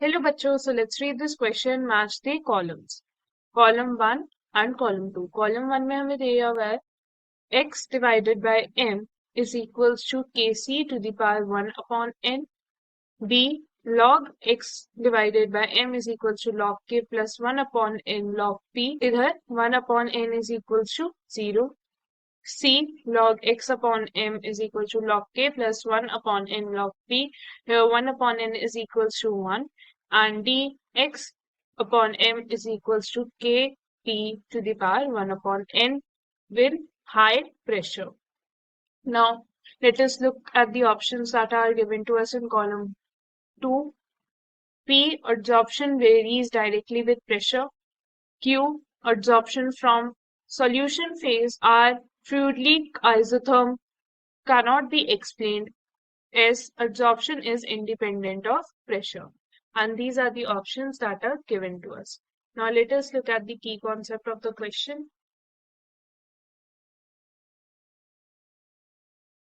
Hello बच्चों, so let's read this question, match the columns. Column 1 and column 2. Column 1 में हमें दिया हुआ है x divided by m is equals to kc to the power 1 upon n. b log x divided by m is equals to log k plus 1 upon n log p. इधर 1 upon n is equals to 0. c log x upon m is equal to log k plus 1 upon n log p. Here 1 upon n is equals to 1 and d x upon m is equals to k p to the power 1 upon n with high pressure. Now let us look at the options that are given to us in column 2. P, adsorption varies directly with pressure. Q, adsorption from solution phase. R, Freudlich isotherm cannot be explained. S, adsorption is independent of pressure. And these are the options that are given to us. Now let us look at the key concept of the question.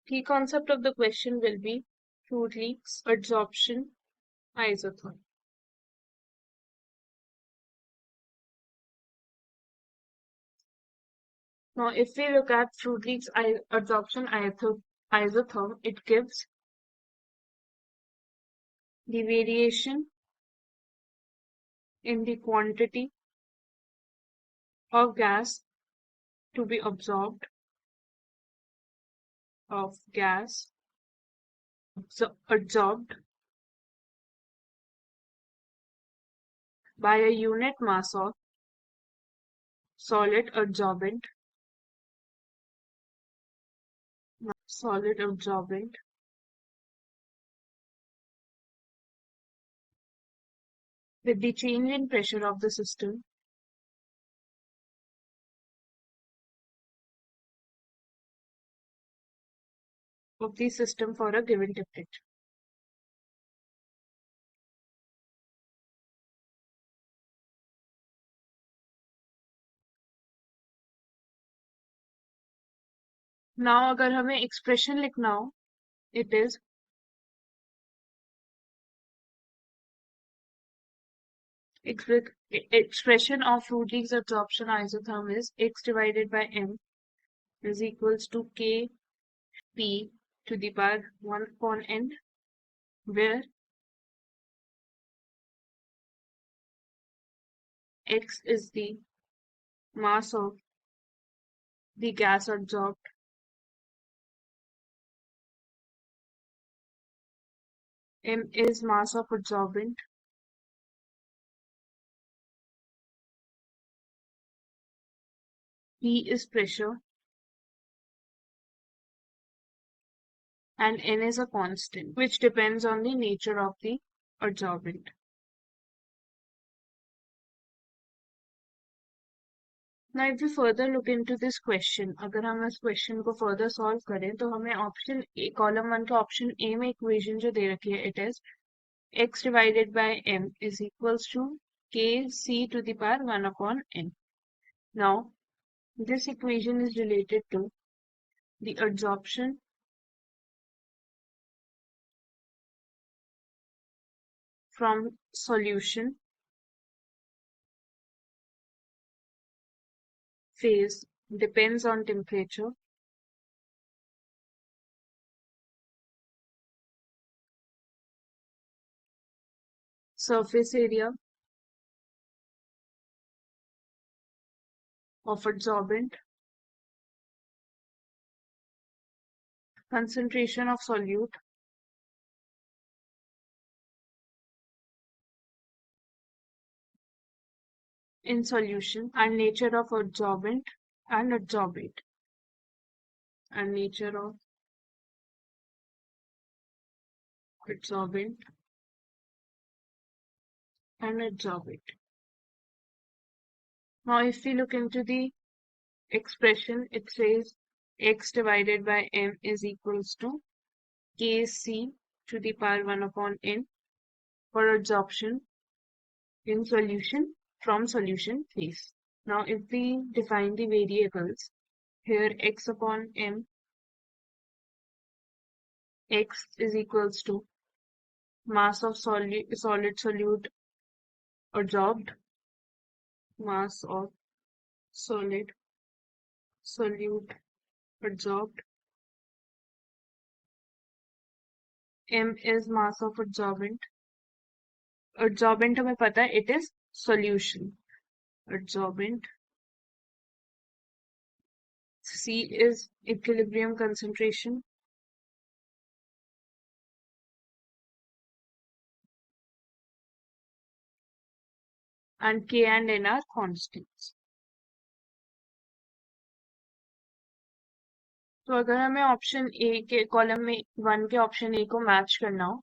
Key concept of the question will be Freudlich's adsorption isotherm. Now if we look at Freudlich's adsorption isotherm, it gives the variation in the quantity of gas to be absorbed absorbed by a unit mass of solid absorbent with the change in pressure of the system for a given temperature. Now अगर हमें expression लिखना हो, it is expression of Freudlich's adsorption isotherm is x divided by m is equals to k p to the power 1 upon n, where x is the mass of the gas absorbed, m is mass of adsorbent, p is pressure, and n is a constant which depends on the nature of the adsorbent. Now if we further look into this question, अगर हम इस question को further solve करें तो हमें option A, column 1 का option A में equation जो दे रखी है, it is x divided by m is equals to kc to the power 1 upon n. Now this equation is related to the adsorption from solution phase depends on temperature, surface area of adsorbent, concentration of solute, in solution, and nature of adsorbent and adsorbate, and nature of adsorbent and adsorbate. Now if we look into the expression, it says x divided by m is equals to kc to the power 1 upon n for adsorption in solution from solution phase. Now if we define the variables, here x upon m, x is equals to mass of solid solute adsorbed, mass of solid solute adsorbed. M is mass of adsorbent. Adsorbent हमें पता है, it is solution. Adsorbent. C is equilibrium concentration. And K and N are constants. तो अगर हमें option A के column में 1 के option A को मैच करना हो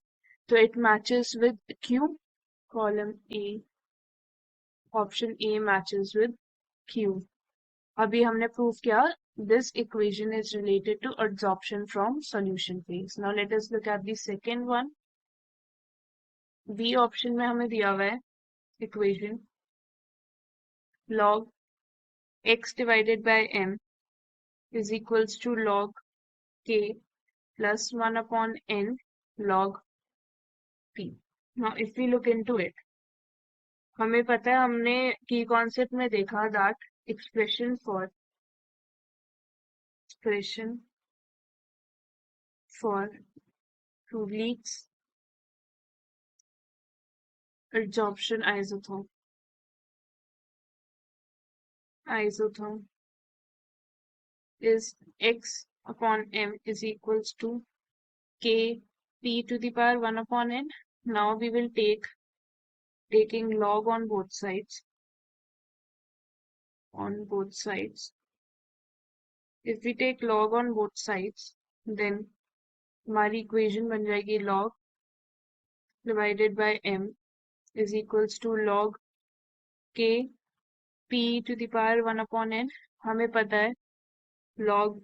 तो it matches with Q. Column A, option A matches with Q. अभी हमने प्रूव किया this equation is related to adsorption from solution phase. Now let us look at the second one. B option में हमें दिया हुआ है equation log x divided by m is equals to log k plus 1 upon n log p. Now if we look into it, हमें पता है, हमने की कॉन्सेप्ट में देखा that expression for Freudlich's adsorption isotherm is x upon m is equals to k p to the power 1 upon n. Now we will taking log on both sides. If we take log on both sides, then हमारी equation बन जाएगी log divided by m is equals to log k p to the power 1 upon n. हमें पता है log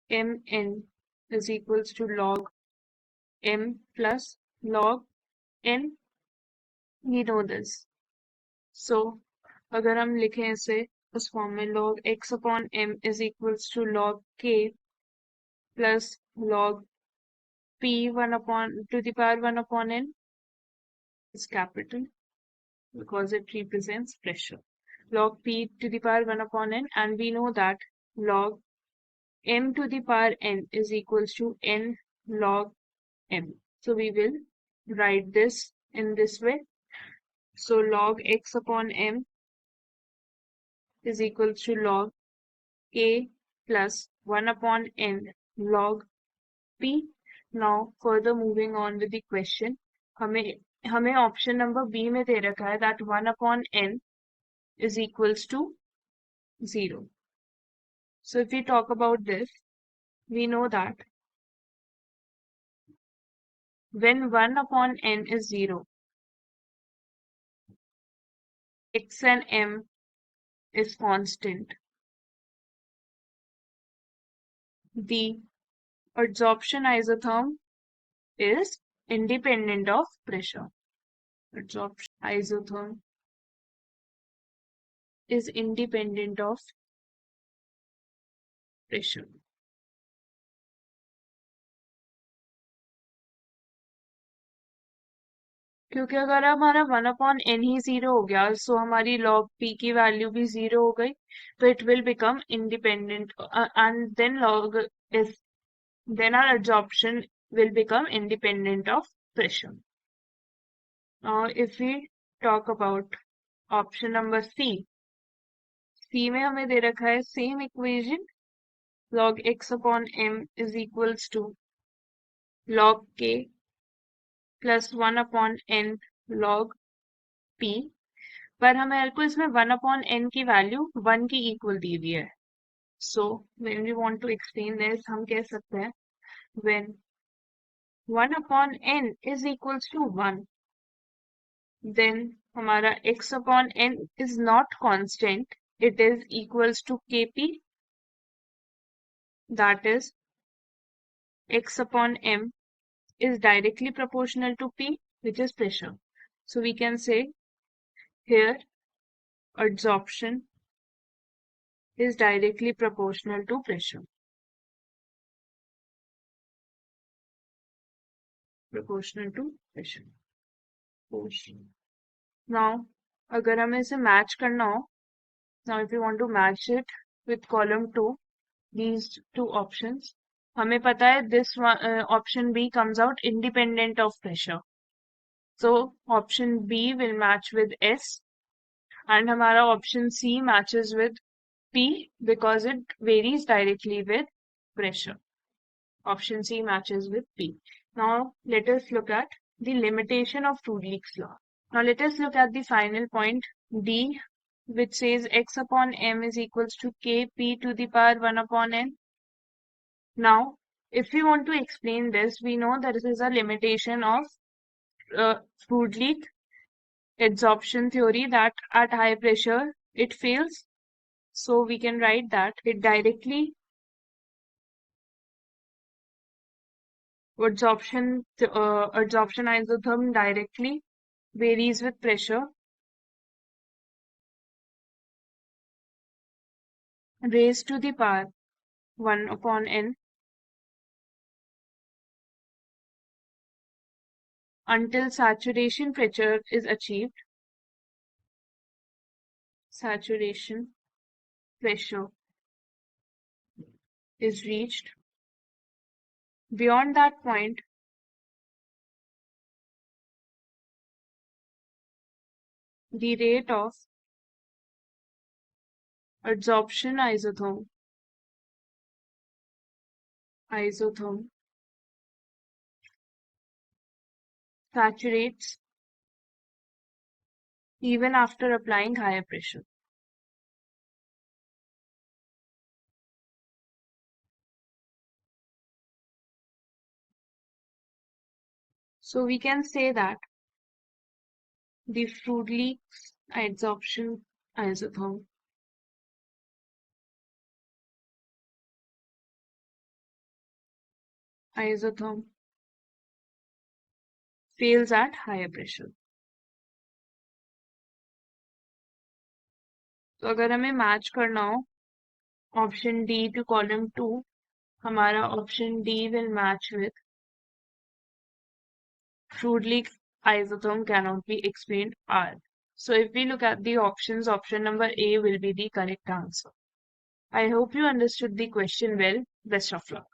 mn is equals to log m plus log n. We know this. So अगर हम लिखें इसे उस फॉर्म में log x upon m is equals to log k plus log p 1 upon to the power 1 upon n is capital because it represents pressure. Log p to the power 1 upon n, and we know that log m to the power n is equals to n log m. So we will write this in this way. So log x upon m is equals to log k plus 1 upon n log p. Now further moving on with the question, हमें option number B में दे रखा है that 1 upon n is equals to 0. So if we talk about this, we know that when 1 upon n is 0, x and m is constant. The adsorption isotherm is independent of pressure. Adsorption isotherm is independent of pressure. क्योंकि अगर हमारा 1 upon n ही 0 हो गया, सो हमारी log p की value भी 0 हो गई, तो it will become independent and then our adsorption will become independent of pressure. Now if we talk about option number C में हमें दे रखा है same equation log x upon m is equals to log k plus 1 upon n log p. पर हमें को इसमें 1 upon n की value 1 की इक्वल दी हुई है. So when we want to explain this, हम कह सकते हैं when 1 upon n is equals to 1, then हमारा x upon n is not constant, it is equals to kp, that is x upon m is directly proportional to p, which is pressure. So we can say here adsorption is directly proportional to pressure. proportional to pressure. Now, अगर हमें इसे match करना हो, now if you want to match it with column 2, these two options, हमें पता है this one, option B comes out independent of pressure. So option B will match with S and हमारा option C matches with P because it varies directly with pressure. Option C matches with P. Now let us look at the limitation of Freudlich's law. Now let us look at the final point D, which says x upon m is equals to kp to the power 1 upon n. Now, if we want to explain this, we know that this is a limitation of Freudlich adsorption theory, that at high pressure it fails. So we can write that it directly adsorption isotherm directly varies with pressure raised to the power 1 upon n until saturation pressure is achieved. Saturation pressure is reached. Beyond that point, the rate of adsorption isotherm saturates even after applying higher pressure. So we can say that the Freudlich's adsorption isotherm fails at higher pressure. तो अगर हमें match करना हो option D two column 2, हमारा option D will match with Freudlich isotherm cannot be explained R. So if we look at the options, option number A will be the correct answer. I hope you understood the question well. Best of luck.